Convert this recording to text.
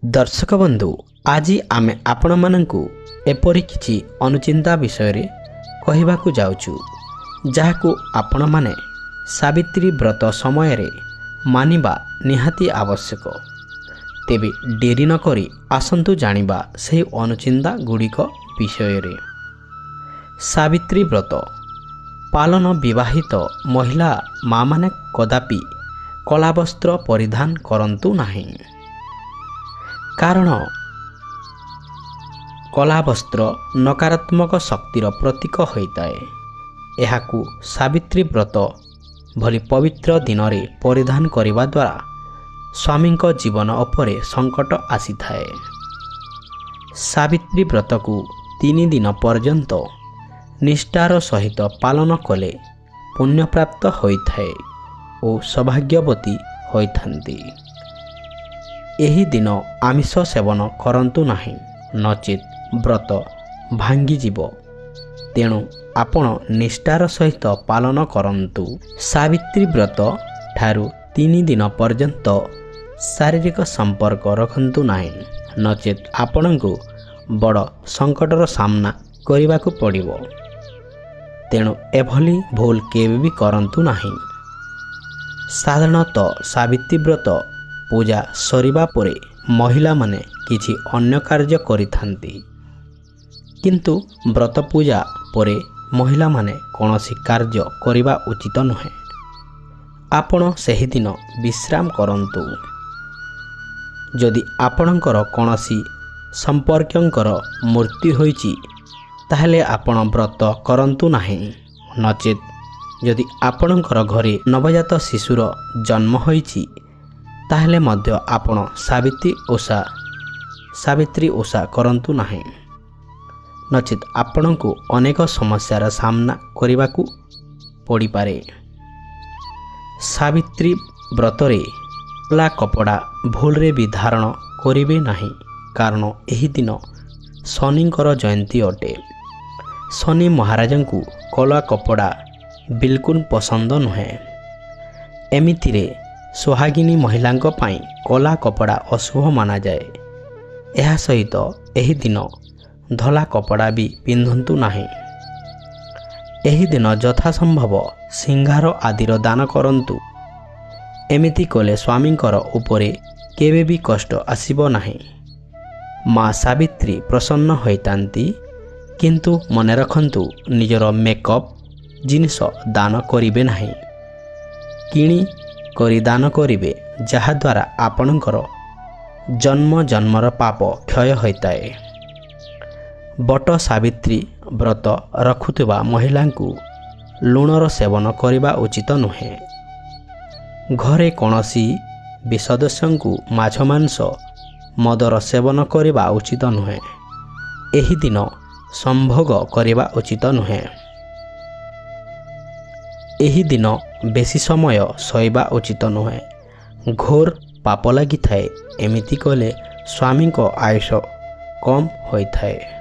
दर्शक बंधु आज आमे आपण मानंकु एपरि किछि अनुचिंता विषय कहवाकू जाउछु जाहाकू आपण माने सावित्री व्रत समय रे मानिबा निहाती आवश्यक। तेबे डेरी न करी आसंतु जानिबा सेही अनुचिंता गुड़िक विषय रे। सावित्री व्रत पालन विवाहित महिला माँ माने कदापि कला वस्त्र परिधान करंतु नाही, कारण कला वस्त्र नकारात्मक शक्तिर प्रतीक होइताए। एहाकू सावित्री व्रत भली पवित्र दिन रे परिधान करिबा द्वारा स्वामी जीवन उपरे संकट आसी थाए। सावित्री व्रत को 3 दिन पर्यंत निष्ठार सहित पालन कले पुण्य प्राप्त होइथाए और सौभाग्यवती होइथांती। एही दिन आमिष सेवन करंतु नाही, नचेत व्रत भांगी जीव। तेणु आपण निष्ठार सहित पालन करंतु। सावित्री व्रत ठारू 3 दिन पर्यंत शारीरिक संपर्क रखंतु नाही, नचेत आपणको बड़ संकटर सामना करिबाकू पड़िबो। तेणु एभली भूल केबे भी करंतु नाही। साधारणतः सावित्री व्रत पूजा सरिबा परे महिला माने किछि अन्य कार्य करिथांती, किंतु व्रत पूजा परे महिला माने कोनोसी कार्य करिबा उचित नहे। आपण सेही दिन विश्राम करंतु। जदि आपणकर कोनोसी संपर्कंकर मृत्यु होईची ताहले आपण व्रत करंतु नाही, नचेत जदि आपणकर घरे नवजात शिशुर जन्म होईची ताहले मध्य आपण सावित्री ओषा करंतु नाही, नचेत आपणको अनेक समस्यार सामना करिबाकू पड़ी पारे। सावित्री व्रतरे कला कपड़ा भूलरे भी धारण करिबे नाही, कारण एही दिन शनिंकर जयंती अटे। शनि महाराजंकु कला कपड़ा बिल्कुल पसंद नुहे। एमितिरे सुहागिनी महिलांक पाई कला कपड़ा अशुभ माना जाए। एहा सहित एही दिन धला कपड़ा भी पिंधंतु नाही। एही दिन यथा संभव सिंगार आदिर दान करंतु। एमिति कले स्वामींकर उपरे केबे भी कष्ट आसीबो नाही। माँ सावित्री प्रसन्न होइतांती, किंतु मने रखंतु निजर मेकअप जिनिस दान करिबे नाही। किणी करी दान करिबे, जहा द्वारा आपणकर जन्म जन्मर पाप क्षय होइताए। बट सावित्री व्रत रखुथिबा महिलांकु लुणर सेवन करिबा उचित नुहे। घरे कोनोसी भी सदस्यंकु माछ मांस मदर सेवन करिबा उचित नुहे। एही दिन संभोग करिबा उचित नुहे। एही दिन बेसी समय शोइबा उचित नुहे। घोर पाप लागि थाए। एमिति कले स्वामी को आयुष कम होइथाए।